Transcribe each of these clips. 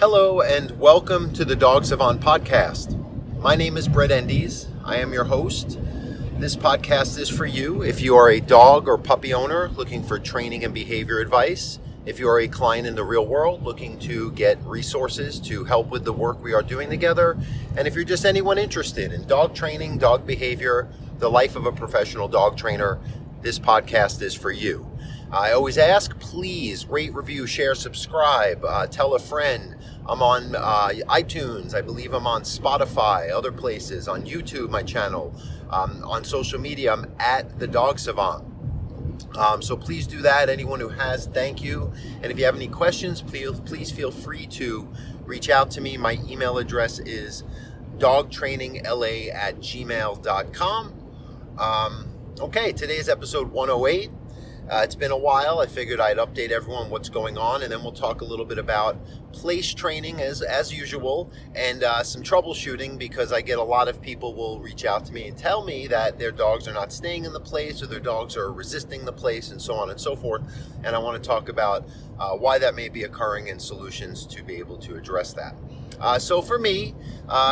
Hello and welcome to the Dog Savant Podcast. My name is Brett Endies. I am your host. This podcast is for you if you are a dog or puppy owner looking for training and behavior advice, if you are a client in the real world looking to get resources to help with the work we are doing together, and if you're just anyone interested in dog training, dog behavior, the life of a professional dog trainer, this podcast is for you. I always ask, please rate, review, share, subscribe, tell a friend. I'm on iTunes, I believe I'm on Spotify, other places, on YouTube, my channel, on social media, I'm at the Dog Savant. So please do that. Anyone who has, thank you. And if you have any questions, please feel free to reach out to me. My email address is dogtrainingla@gmail.com. Okay, today's episode 108. It's been a while. I figured I'd update everyone what's going on, and then we'll talk a little bit about place training as usual, and some troubleshooting, because I get a lot of people will reach out to me and tell me that their dogs are not staying in the place, or their dogs are resisting the place, and so on and so forth. And I want to talk about why that may be occurring and solutions to be able to address that. So for me,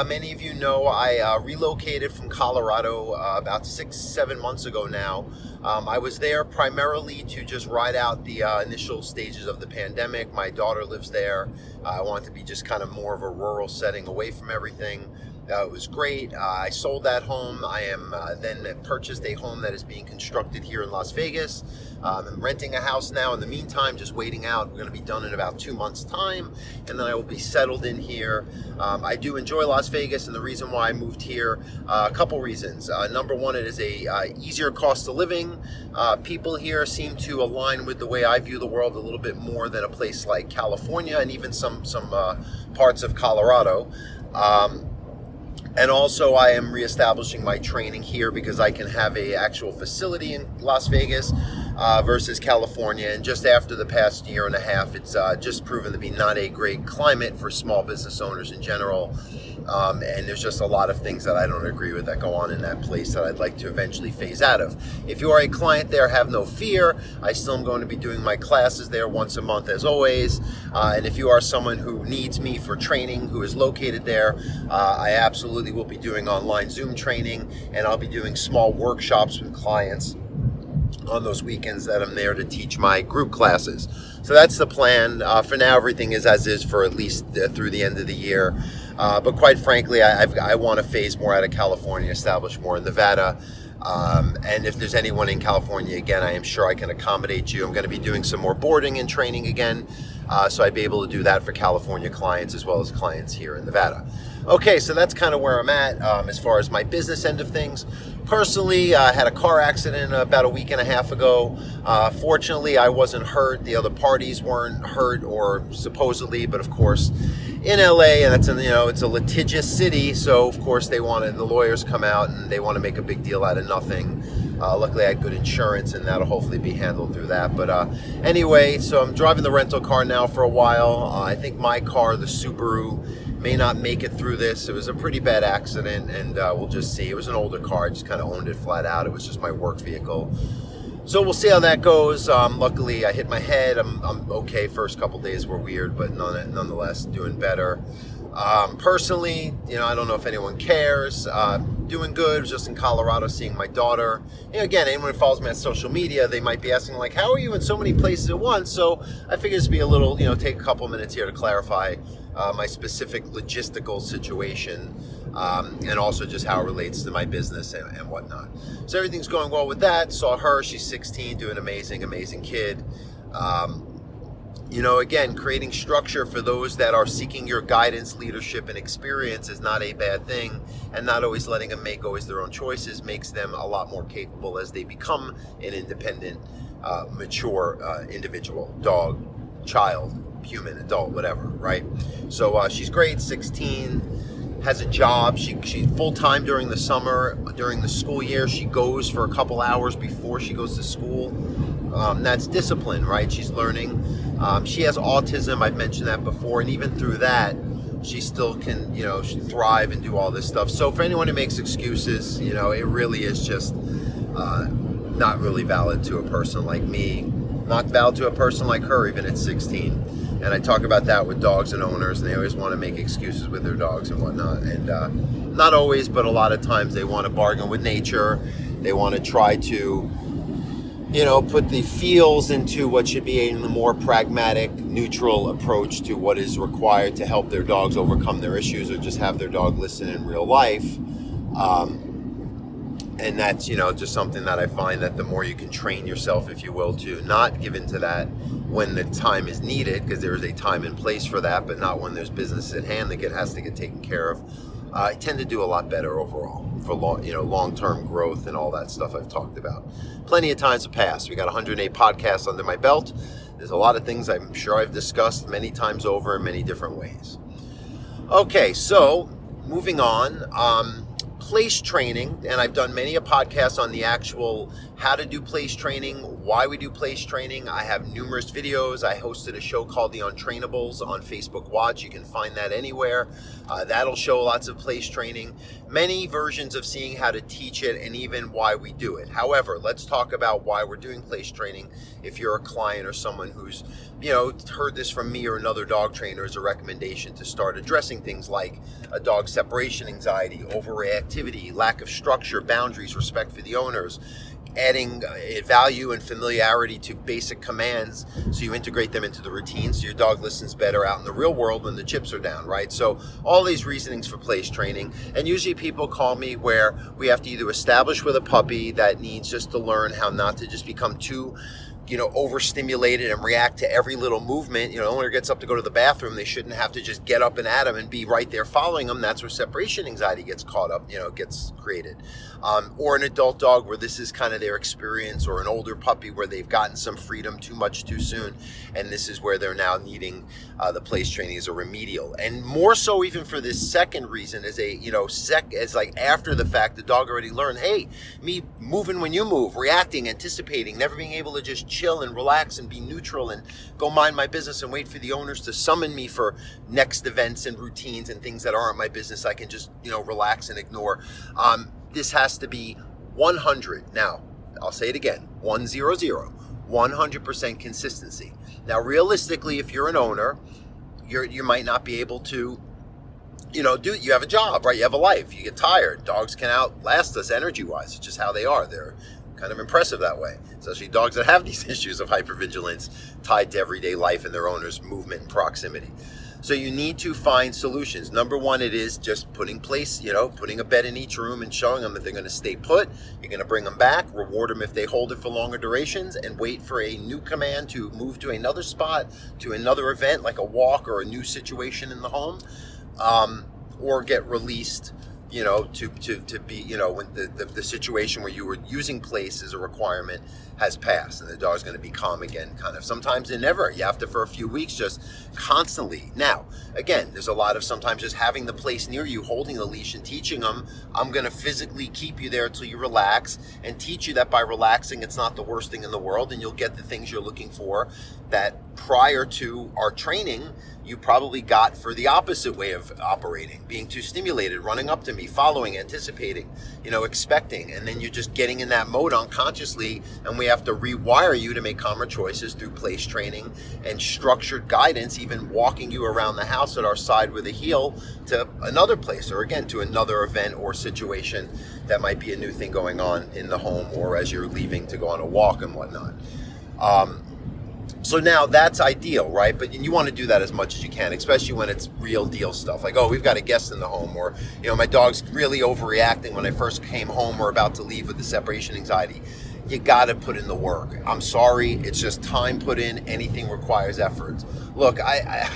many of you know I relocated from Colorado about 6-7 months ago now. I was there primarily to just ride out the initial stages of the pandemic. My daughter lives there. I wanted to be just kind of more of a rural setting away from everything. It was great. I sold that home. I am then purchased a home that is being constructed here in Las Vegas. I'm renting a house now. In the meantime, just waiting out. We're going to be done in about 2 months' time, and then I will be settled in here. I do enjoy Las Vegas, and the reason why I moved here, a couple reasons. Number one, it is a easier cost of living. People here seem to align with the way I view the world a little bit more than a place like California, and even some parts of Colorado. And also I am reestablishing my training here because I can have a actual facility in Las Vegas versus California. And just after the past year and a half, it's just proven to be not a great climate for small business owners in general. And there's just a lot of things that I don't agree with that go on in that place that I'd like to eventually phase out of. If you are a client there, have no fear. I still am going to be doing my classes there once a month as always. And if you are someone who needs me for training, who is located there, I absolutely will be doing online Zoom training, and I'll be doing small workshops with clients on those weekends that I'm there to teach my group classes. So that's the plan. For now, everything is as is for at least through the end of the year. But quite frankly, I want to phase more out of California, establish more in Nevada. And if there's anyone in California, again, I am sure I can accommodate you. I'm going to be doing some more boarding and training again. So I'd be able to do that for California clients as well as clients here in Nevada. Okay, so that's kind of where I'm at as far as my business end of things. Personally, I had a car accident about a week and a half ago. Fortunately, I wasn't hurt. The other parties weren't hurt, or supposedly, but of course, in LA, and it's a litigious city, so of course the lawyers come out and they want to make a big deal out of nothing. Luckily, I had good insurance, and that'll hopefully be handled through that. But anyway, so I'm driving the rental car now for a while. I think my car, the Subaru, may not make it through this. It was a pretty bad accident, and we'll just see. It was an older car. I just kind of owned it flat out. It was just my work vehicle. So we'll see how that goes. Luckily, I hit my head. I'm okay. First couple days were weird, but nonetheless, doing better. Personally, I don't know if anyone cares. Doing good. I was just in Colorado seeing my daughter. Again, anyone who follows me on social media, they might be asking, like, how are you in so many places at once? So I figured this would be a little, take a couple minutes here to clarify my specific logistical situation, and also just how it relates to my business and whatnot. So everything's going well with that. Saw her. She's 16, doing amazing kid. Again, creating structure for those that are seeking your guidance, leadership, and experience is not a bad thing, and not always letting them make always their own choices makes them a lot more capable as they become an independent, mature individual, dog, child, human, adult, whatever, right? So she's great, 16, has a job. She's full-time during the summer. During the school year, she goes for a couple hours before she goes to school. That's discipline, right? She's learning. She has autism. I've mentioned that before. And even through that, she still can, thrive and do all this stuff. So for anyone who makes excuses, it really is just not really valid to a person like me. Not valid to a person like her, even at 16. And I talk about that with dogs and owners, and they always want to make excuses with their dogs and whatnot. And not always, but a lot of times they want to bargain with nature. They want to try to, put the feels into what should be a more pragmatic, neutral approach to what is required to help their dogs overcome their issues, or just have their dog listen in real life. And that's, just something that I find that the more you can train yourself, if you will, to not give into that when the time is needed, because there is a time and place for that, but not when there's business at hand that has to get taken care of. I tend to do a lot better overall for long-term growth and all that stuff I've talked about. Plenty of times have passed. We got 108 podcasts under my belt. There's a lot of things I'm sure I've discussed many times over in many different ways. Okay, so moving on. Place training, and I've done many a podcast on the actual how to do place training, why we do place training. I have numerous videos. I hosted a show called the Untrainables on Facebook Watch. You can find that anywhere. That'll show lots of place training, many versions of seeing how to teach it, and even why we do it. However, let's talk about why we're doing place training. If you're a client or someone who's heard this from me or another dog trainer as a recommendation to start addressing things like a dog separation anxiety, overreactivity, lack of structure, boundaries, respect for the owners, adding value and familiarity to basic commands so you integrate them into the routine so your dog listens better out in the real world when the chips are down, right? So all these reasonings for place training, and usually people call me where we have to either establish with a puppy that needs just to learn how not to just become too overstimulated and react to every little movement. Owner gets up to go to the bathroom, they shouldn't have to just get up and at him and be right there following him. That's where separation anxiety gets caught up, gets created. Or an adult dog where this is kind of their experience, or an older puppy where they've gotten some freedom too much too soon, and this is where they're now needing the place training as a remedial. And more so even for this second reason as like after the fact, the dog already learned, hey, me moving when you move, reacting, anticipating, never being able to just chill and relax and be neutral and go mind my business and wait for the owners to summon me for next events and routines and things that aren't my business. I can just, relax and ignore. This has to be 100. Now, I'll say it again, 100% consistency. Now, realistically, if you're an owner, you might not be able to, you have a job, right? You have a life. You get tired. Dogs can outlast us energy-wise. It's just how they are. They're kind of impressive that way, especially dogs that have these issues of hypervigilance tied to everyday life and their owner's movement and proximity. So you need to find solutions. Number one, it is just putting a bed in each room and showing them that they're going to stay put. You're going to bring them back, reward them if they hold it for longer durations, and wait for a new command to move to another spot, to another event like a walk or a new situation in the home, or get released to be, when the situation where you were using place as a requirement has passed and the dog's going to be calm again, kind of. Sometimes they never. You have to, for a few weeks, just constantly. Now, again, there's a lot of sometimes just having the place near you, holding the leash and teaching them, I'm going to physically keep you there until you relax, and teach you that by relaxing, it's not the worst thing in the world, and you'll get the things you're looking for that prior to our training, you probably got for the opposite way of operating, being too stimulated, running up to me, following, anticipating, expecting, and then you're just getting in that mode unconsciously, and we have to rewire you to make calmer choices through place training and structured guidance, even walking you around the house at our side with a heel to another place, or again, to another event or situation that might be a new thing going on in the home, or as you're leaving to go on a walk and whatnot. So now that's ideal, right? But you want to do that as much as you can, especially when it's real deal stuff. Like, we've got a guest in the home, or, my dog's really overreacting when I first came home or about to leave with the separation anxiety. You got to put in the work. I'm sorry. It's just time put in. Anything requires effort. Look, I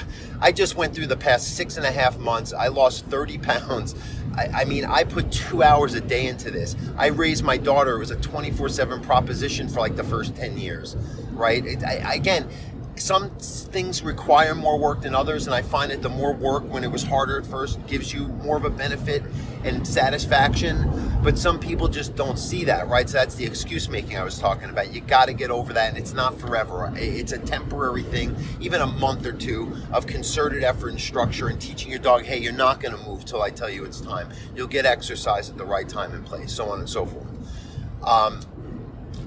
just went through the past 6.5 months. I lost 30 pounds. I put 2 hours a day into this. I raised my daughter. It was a 24/7 proposition for like the first 10 years, right? Again, some things require more work than others, and I find that the more work, when it was harder at first, gives you more of a benefit and satisfaction. But some people just don't see that, right? So that's the excuse making I was talking about. You got to get over that, and it's not forever. It's a temporary thing, even a month or two of concerted effort and structure, and teaching your dog, hey, you're not going to move till I tell you it's time. You'll get exercise at the right time and place, so on and so forth.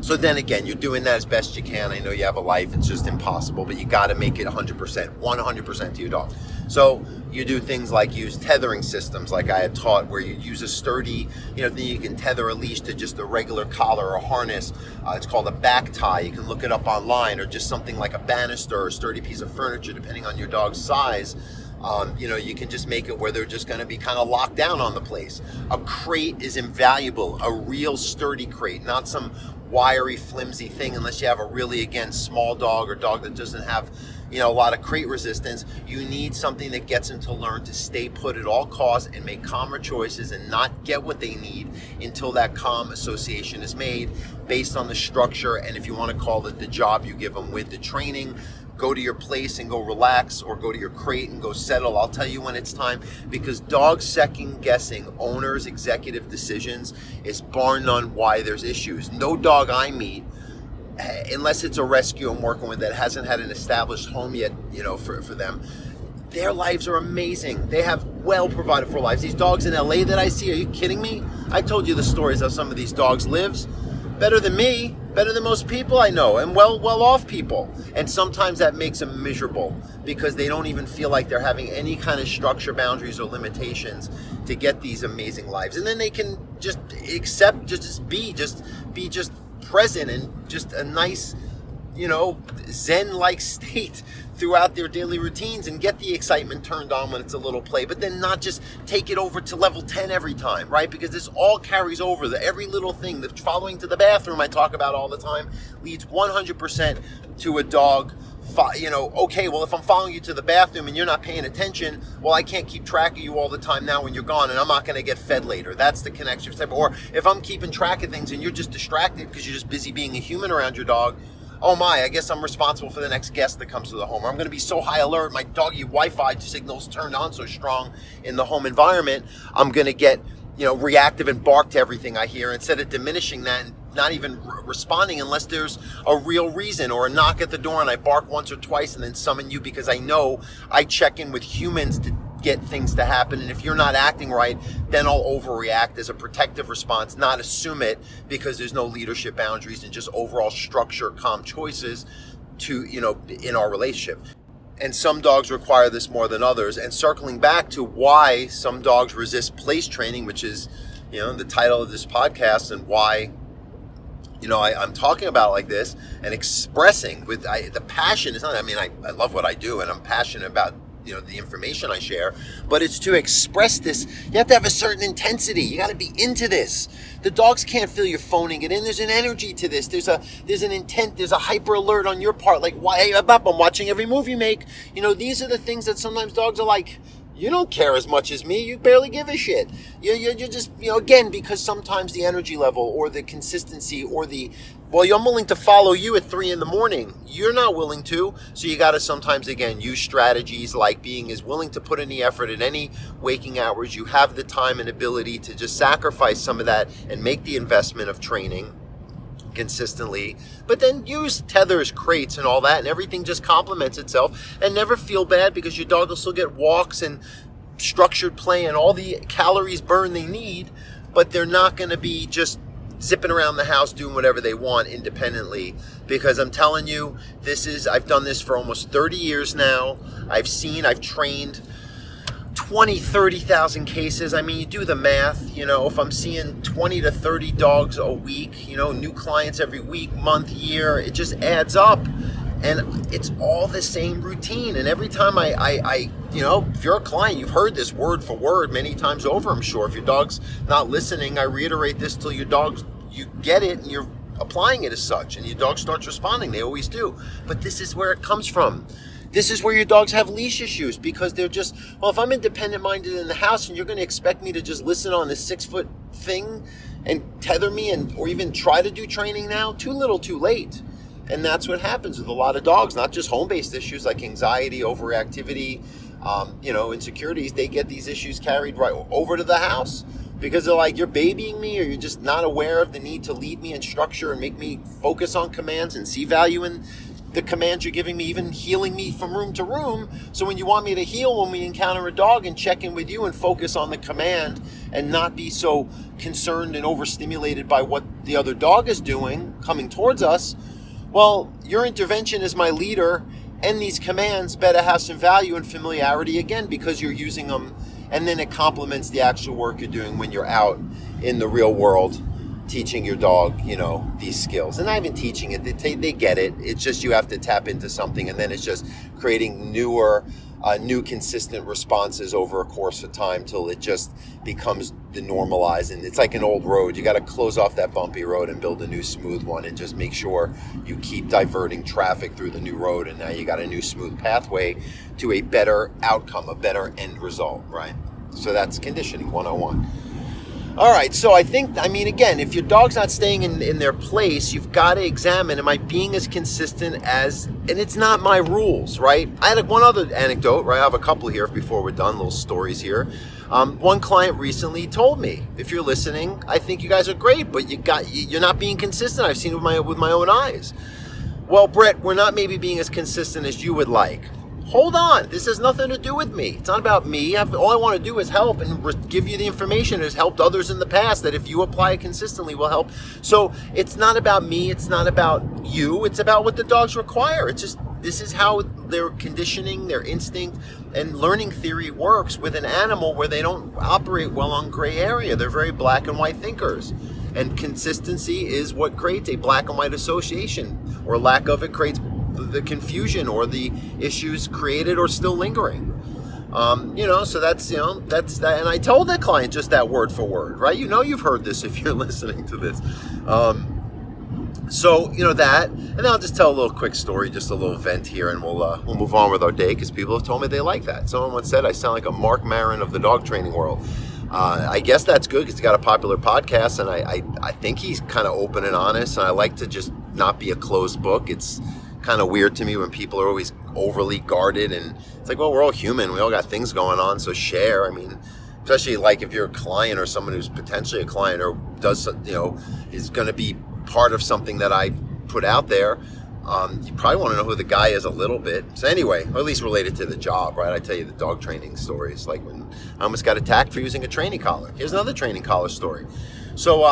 So then again, you're doing that as best you can. I know you have a life, it's just impossible, but you got to make it 100% to your dog. So you do things like use tethering systems like I had taught, where you use a sturdy, then you can tether a leash to just a regular collar or harness. It's called a back tie. You can look it up online, or just something like a banister or a sturdy piece of furniture, depending on your dog's size. You can just make it where they're just going to be kind of locked down on the place. A crate is invaluable, a real sturdy crate, not some wiry, flimsy thing, unless you have a really, again, small dog or dog that doesn't have, a lot of crate resistance. You need something that gets them to learn to stay put at all costs and make calmer choices and not get what they need until that calm association is made based on the structure, and if you want to call it the job you give them with the training. Go to your place and go relax, or go to your crate and go settle. I'll tell you when it's time, because dog second guessing owners' executive decisions is bar none why there's issues. No dog I meet, unless it's a rescue I'm working with that hasn't had an established home yet, for them, their lives are amazing. They have well provided for lives. These dogs in LA that I see, are you kidding me? I told you the stories of some of these dogs lives. Better than me, better than most people I know, and well off people. And sometimes that makes them miserable because they don't even feel like they're having any kind of structure, boundaries, or limitations to get these amazing lives. And then they can just accept, just be present and just a nice, Zen-like state throughout their daily routines, and get the excitement turned on when it's a little play, but then not just take it over to level 10 every time, right? Because this all carries over. Every little thing, the following to the bathroom I talk about all the time, leads 100% to a dog. Okay, well, if I'm following you to the bathroom and you're not paying attention, well, I can't keep track of you all the time now when you're gone, and I'm not going to get fed later. That's the connection. Or if I'm keeping track of things and you're just distracted because you're just busy being a human around your dog, oh my, I guess I'm responsible for the next guest that comes to the home. Or I'm going to be so high alert, my doggy Wi-Fi signals turned on so strong in the home environment, I'm going to get, reactive and bark to everything I hear, instead of diminishing that and not even responding unless there's a real reason, or a knock at the door and I bark once or twice and then summon you because I know I check in with humans to get things to happen, and if you're not acting right, then I'll overreact as a protective response, not assume it, because there's no leadership boundaries and just overall structure, calm choices to, in our relationship. And some dogs require this more than others. And circling back to why some dogs resist place training, which is, the title of this podcast, and why I'm talking about it like this and expressing with the passion. It's not, I love what I do and I'm passionate about, the information I share, but it's to express this. You have to have a certain intensity. You got to be into this. The dogs can't feel you're phoning it in. There's an energy to this. There's an intent. There's a hyper alert on your part. Like, why? I'm watching every move you make. These are the things that sometimes dogs are like, you don't care as much as me. You barely give a shit. You're just, again, because sometimes the energy level or the consistency or I'm willing to follow you at 3 a.m. You're not willing to. So you got to sometimes, again, use strategies like being as willing to put in the effort at any waking hours. You have the time and ability to just sacrifice some of that and make the investment of training consistently, but then use tethers, crates, and all that, and everything just complements itself. And never feel bad, because your dog will still get walks and structured play and all the calories burned they need, but they're not going to be just zipping around the house doing whatever they want independently. Because I'm telling you, I've done this for almost 30 years now. I've trained 20, 30,000 cases. You do the math, if I'm seeing 20 to 30 dogs a week, new clients every week, month, year, it just adds up. And it's all the same routine. And every time I if you're a client, you've heard this word for word many times over, I'm sure. If your dog's not listening, I reiterate this till you get it and you're applying it as such, and your dog starts responding. They always do. But this is where it comes from. This is where your dogs have leash issues, because they're just, if I'm independent minded in the house and you're going to expect me to just listen on this 6-foot thing and tether me or even try to do training now, too little, too late. And that's what happens with a lot of dogs, not just home-based issues like anxiety, overactivity, insecurities. They get these issues carried right over to the house because they're like, you're babying me, or you're just not aware of the need to lead me in structure and make me focus on commands and see value in the commands you're giving me, even healing me from room to room. So when you want me to heal when we encounter a dog, and check in with you and focus on the command and not be so concerned and overstimulated by what the other dog is doing coming towards us, well, your intervention as my leader and these commands better have some value and familiarity, again, because you're using them, and then it complements the actual work you're doing when you're out in the real world teaching your dog, these skills. And not even teaching it, they get it. It's just you have to tap into something, and then it's just creating new consistent responses over a course of time till it just becomes the normalized. And it's like an old road. You got to close off that bumpy road and build a new smooth one, and just make sure you keep diverting traffic through the new road, and now you got a new smooth pathway to a better outcome, a better end result, right? So that's conditioning 101. All right, so again, if your dog's not staying in their place, you've got to examine, am I being as consistent as, and it's not my rules, right? I had one other anecdote, right? I have a couple here before we're done, little stories here. One client recently told me, if you're listening, I think you guys are great, but you're not being consistent. I've seen it with my own eyes. Well, Brett, we're not maybe being as consistent as you would like. Hold on, this has nothing to do with me. It's not about me. All I want to do is help and give you the information that has helped others in the past, that if you apply it consistently will help. So it's not about me, it's not about you, it's about what the dogs require. It's just, this is how their conditioning, their instinct, and learning theory works with an animal where they don't operate well on gray area. They're very black and white thinkers. And consistency is what creates a black and white association, or lack of it creates the confusion or the issues created or still lingering. So that's that. And I told that client just that word for word, right? You've heard this if you're listening to this. That, and then I'll just tell a little quick story, just a little vent here, and we'll move on with our day, because people have told me they like that. Someone once said I sound like a Mark Maron of the dog training world. I guess that's good, because he's got a popular podcast, and I think he's kind of open and honest, and I like to just not be a closed book. It's kind of weird to me when people are always overly guarded, and it's like, well, we're all human, we all got things going on, so share. Especially like if you're a client or someone who's potentially a client or does, is going to be part of something that I put out there, you probably want to know who the guy is a little bit. So anyway, or at least related to the job, right? I tell you the dog training stories, like when I almost got attacked for using a training collar. Here's another training collar story. So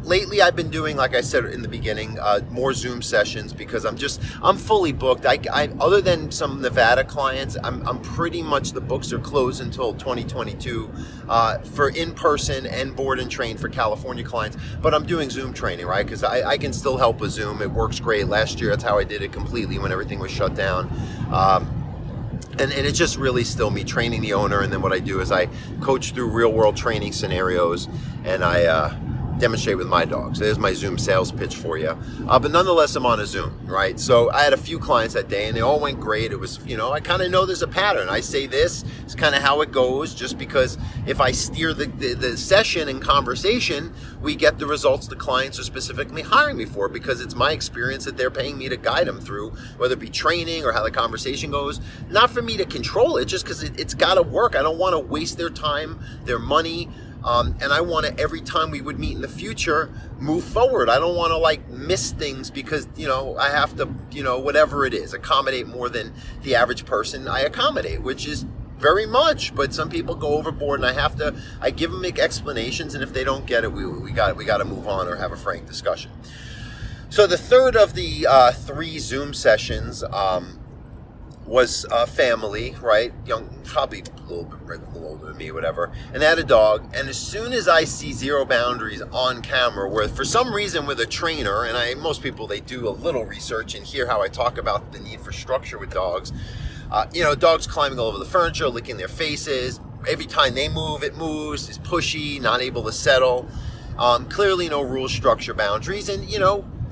lately I've been doing, like I said in the beginning, more Zoom sessions, because I'm fully booked. I other than some Nevada clients, I'm pretty much, the books are closed until 2022 for in-person and board and train for California clients. But I'm doing Zoom training, right? Because I can still help with Zoom. It works great. Last year, that's how I did it completely when everything was shut down. And it's just really still me training the owner, and then what I do is I coach through real world training scenarios, and I demonstrate with my dogs. So there's my Zoom sales pitch for you. But nonetheless, I'm on a Zoom, right? So I had a few clients that day, and they all went great. It was, I kind of know there's a pattern. I say this, it's kind of how it goes, just because if I steer the session and conversation, we get the results the clients are specifically hiring me for, because it's my experience that they're paying me to guide them through, whether it be training or how the conversation goes. Not for me to control it, just because it's got to work. I don't want to waste their time, their money, and I want to, every time we would meet in the future, move forward. I don't want to miss things because, I have to, whatever it is, accommodate more than the average person I accommodate, which is very much, but some people go overboard, and I give them explanations, and if they don't get it, we got to move on or have a frank discussion. So the third of the 3 Zoom sessions was a family, right? Young, probably a little older than me, whatever. And they had a dog. And as soon as I see zero boundaries on camera, where for some reason with a trainer, and most people, they do a little research and hear how I talk about the need for structure with dogs. Dogs climbing all over the furniture, licking their faces. Every time they move, it moves. It's pushy, not able to settle. Clearly no rules, structure, boundaries. And,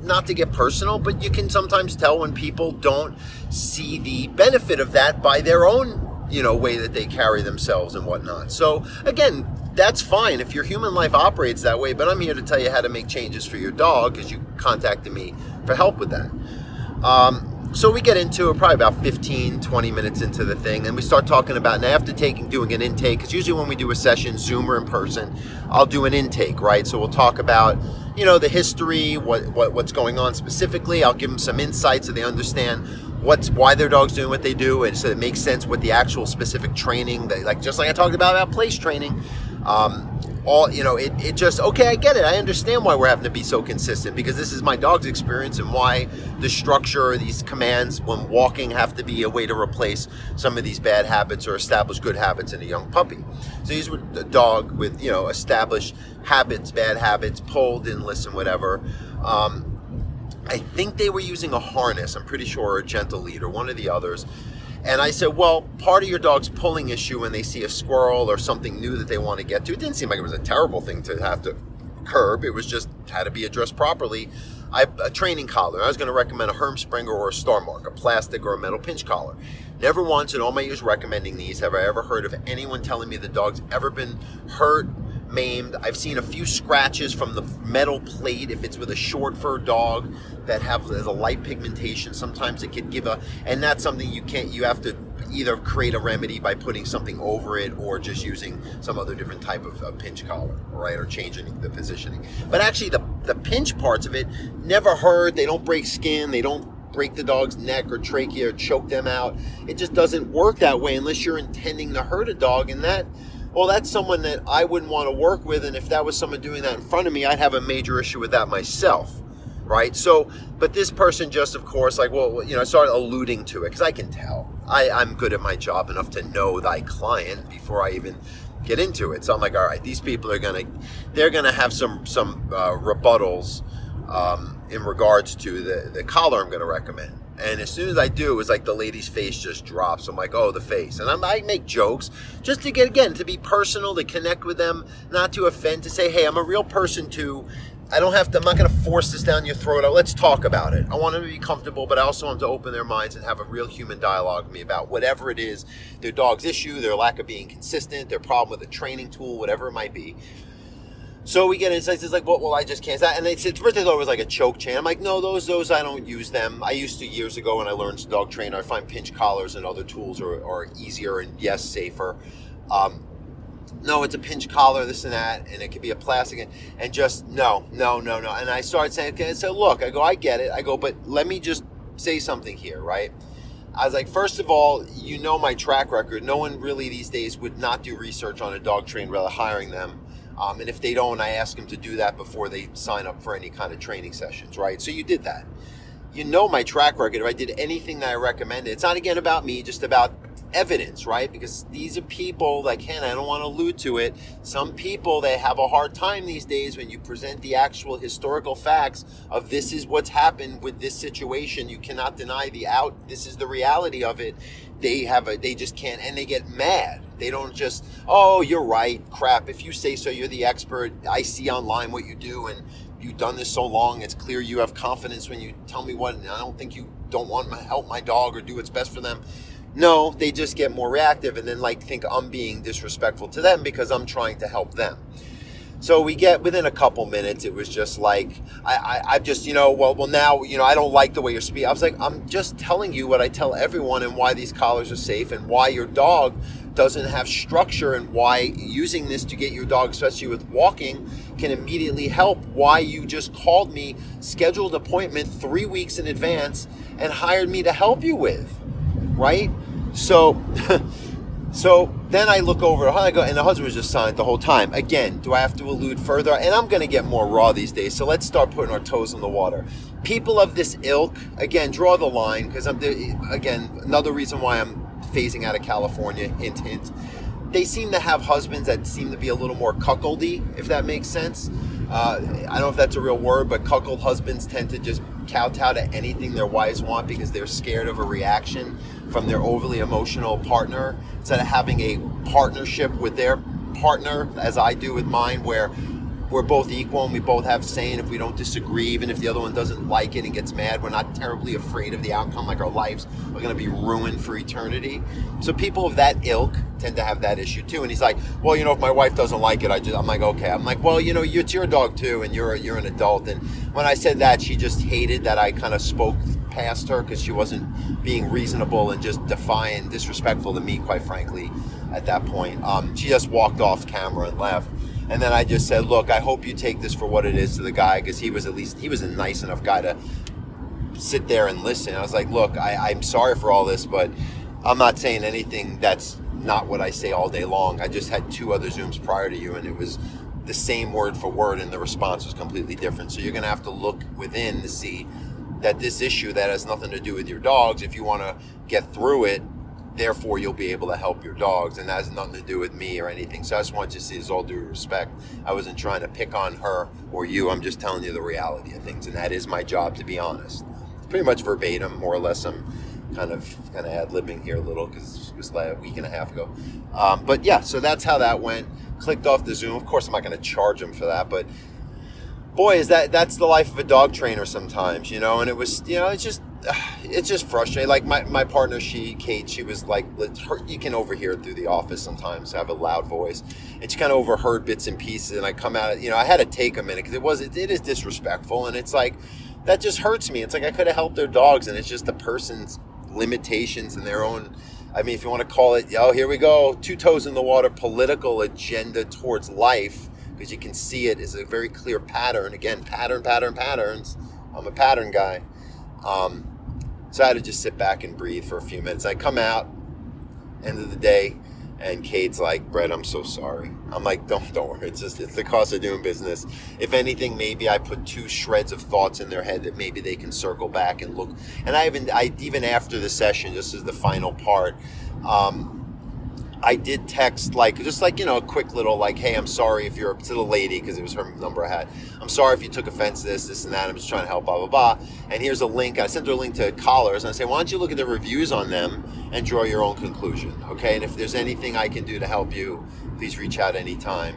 not to get personal, but you can sometimes tell when people don't see the benefit of that by their own, way that they carry themselves and whatnot. So again, that's fine if your human life operates that way, but I'm here to tell you how to make changes for your dog, because you contacted me for help with that. So we get into it probably about 15, 20 minutes into the thing, and we start talking about, and after doing an intake, because usually when we do a session, Zoom or in person, I'll do an intake, right? So we'll talk about, the history, what's going on specifically. I'll give them some insights so they understand why their dog's doing what they do, and so it makes sense what the actual specific training, like just like I talked about place training. It just, okay, I get it. I understand why we're having to be so consistent, because this is my dog's experience, and why the structure, these commands when walking have to be a way to replace some of these bad habits or establish good habits in a young puppy. So he's with a dog with, established habits, bad habits, pull, didn't listen, whatever. I think they were using a harness, I'm pretty sure, or a gentle lead, or one of the others. And I said, well, part of your dog's pulling issue when they see a squirrel or something new that they want to get to, it didn't seem like it was a terrible thing to have to curb. It was just had to be addressed properly. A training collar. I was going to recommend a Hermspringer or a Star Mark, a plastic or a metal pinch collar. Never once in all my years recommending these have I ever heard of anyone telling me the dog's ever been hurt, maimed. I've seen a few scratches from the metal plate if it's with a short fur dog that have the light pigmentation. Sometimes it could give and that's something you have to either create a remedy by putting something over it or just using some other different type of pinch collar, right, or changing the positioning. But actually the pinch parts of it never hurt. They don't break skin. They don't break the dog's neck or trachea or choke them out. It just doesn't work that way unless you're intending to hurt a dog, and that's someone that I wouldn't want to work with, and if that was someone doing that in front of me, I'd have a major issue with that myself, right? So, but this person just, of course, started alluding to it, because I can tell. I'm good at my job enough to know thy client before I even get into it. So I'm like, all right, these people they're gonna have some rebuttals in regards to the collar I'm gonna recommend. And as soon as I do, it was like the lady's face just drops. I'm like, oh, the face. And I make jokes just to to be personal, to connect with them, not to offend, to say, hey, I'm a real person too. I'm not going to force this down your throat. Let's talk about it. I want them to be comfortable, but I also want them to open their minds and have a real human dialogue with me about whatever it is, their dog's issue, their lack of being consistent, their problem with a training tool, whatever it might be. So we get insights. It's like, well, I just can't. And they said, first they thought it was like a choke chain. I'm like, no, those I don't use them. I used to years ago when I learned to dog train. I find pinch collars and other tools are easier and yes, safer. No, it's a pinch collar, this and that, and it could be a plastic, and just no. And I started saying, okay, so look, I get it. I go, but let me just say something here, right? I was like, first of all, my track record. No one really these days would not do research on a dog train, rather hiring them. And if they don't, I ask them to do that before they sign up for any kind of training sessions, right? So you did that. My track record. If I did anything that I recommended, it's not again about me, just about evidence, right? Because these are people, like Hannah, I don't want to allude to it. Some people, they have a hard time these days when you present the actual historical facts of this is what's happened with this situation. You cannot deny this is the reality of it. They just can't, and they get mad. They don't just, oh, you're right, crap. If you say so, you're the expert. I see online what you do, and you've done this so long. It's clear you have confidence when you tell me what, and I don't think you don't want to help my dog or do what's best for them. No, they just get more reactive and then think I'm being disrespectful to them because I'm trying to help them. So we get within a couple minutes, it was just like, I just, well now, I don't like the way you're speaking. I was like, I'm just telling you what I tell everyone and why these collars are safe and why your dog doesn't have structure and why using this to get your dog, especially with walking, can immediately help. Why you just called me, scheduled an appointment 3 weeks in advance and hired me to help you with, right? So then I look over, I go, and the husband was just silent the whole time. Again, do I have to allude further? And I'm going to get more raw these days, so let's start putting our toes in the water. People of this ilk, again, draw the line, because another reason why I'm phasing out of California, hint, hint. They seem to have husbands that seem to be a little more cuckoldy, if that makes sense. I don't know if that's a real word, but cuckold husbands tend to just kowtow to anything their wives want because they're scared of a reaction from their overly emotional partner, instead of having a partnership with their partner, as I do with mine, where we're both equal and we both have say, and if we don't disagree, even if the other one doesn't like it and gets mad, we're not terribly afraid of the outcome, like our lives are going to be ruined for eternity. So people of that ilk tend to have that issue too. And he's like, well, if my wife doesn't like it, I'm like, okay. I'm like, well, it's your dog too, and you're an adult. And when I said that, she just hated that I kind of spoke past her because she wasn't being reasonable and just defiant, disrespectful to me, quite frankly, at that point. She just walked off camera and left. And then I just said, look, I hope you take this for what it is to the guy, because he was a nice enough guy to sit there and listen. I was like, look, I'm sorry for all this, but I'm not saying anything that's not what I say all day long. I just had 2 other Zooms prior to you, and it was the same word for word, and the response was completely different. So you're going to have to look within to see that this issue that has nothing to do with your dogs, if you want to get through it, therefore you'll be able to help your dogs, and that has nothing to do with me or anything. So I just want you to see this all due respect. I wasn't trying to pick on her or you. I'm just telling you the reality of things, and that is my job, to be honest. Pretty much verbatim, more or less. I'm kind of ad-libbing here a little because it was like a week and a half ago. But yeah, so that's how that went. Clicked off the Zoom. Of course, I'm not going to charge them for that, but boy, that's the life of a dog trainer sometimes, and it was, it's just frustrating. Like my partner, Kate, she was like, you can overhear it through the office sometimes. I have a loud voice, and she kind of overheard bits and pieces, and I come out, I had to take a minute because it is disrespectful, and it's like, that just hurts me. It's like I could have helped their dogs, and it's just the person's limitations and their own, if you want to call it, here we go, 2 toes in the water, political agenda towards life, because you can see it as a very clear pattern. Again, patterns. I'm a pattern guy. So I had to just sit back and breathe for a few minutes. I come out, end of the day, and Kate's like, Brett, I'm so sorry. I'm like, don't worry. It's the cost of doing business. If anything, maybe I put 2 shreds of thoughts in their head that maybe they can circle back and look. And I even after the session, just as the final part, I did text a quick little hey, I'm sorry if you're, to the lady, because it was her number I had. I'm sorry if you took offense to this and that. I'm just trying to help, blah, blah, blah. And here's a link. I sent her a link to collars, and I say, why don't you look at the reviews on them and draw your own conclusion, okay? And if there's anything I can do to help you, please reach out anytime.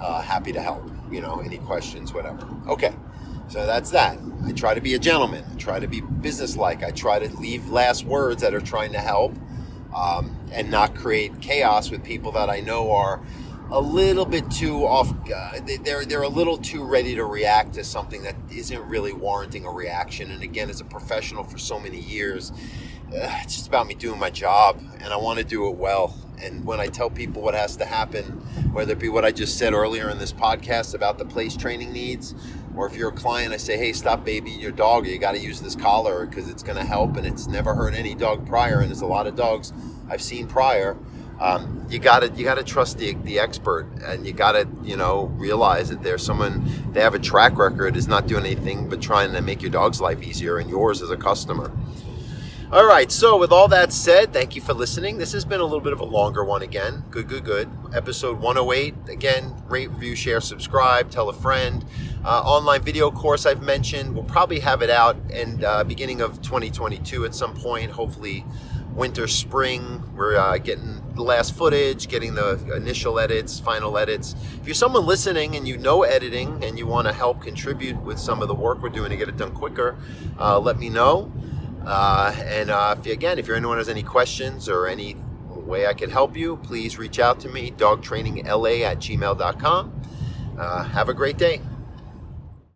Happy to help, any questions, whatever. Okay, so that's that. I try to be a gentleman. I try to be businesslike. I try to leave last words that are trying to help. And not create chaos with people that I know are a little bit too off. They're a little too ready to react to something that isn't really warranting a reaction. And again, as a professional for so many years, it's just about me doing my job, and I want to do it well. And when I tell people what has to happen, whether it be what I just said earlier in this podcast about the place training needs, or if you're a client, I say, hey, stop babying your dog, or you got to use this collar because it's going to help, and it's never hurt any dog prior, and there's a lot of dogs I've seen prior. You gotta trust the expert, and you gotta realize that there's someone, they have a track record, is not doing anything but trying to make your dog's life easier and yours as a customer. All right, so with all that said, thank you for listening. This has been a little bit of a longer one again. Good. Episode 108. Again, rate, review, share, subscribe, tell a friend. Online video course I've mentioned. We'll probably have it out in beginning of 2022 at some point, hopefully winter, spring. We're getting the last footage, getting the initial edits, final edits. If you're someone listening and you know editing and you want to help contribute with some of the work we're doing to get it done quicker, let me know. If anyone has any questions or any way I can help you, please reach out to me, dogtrainingla@gmail.com. Have a great day.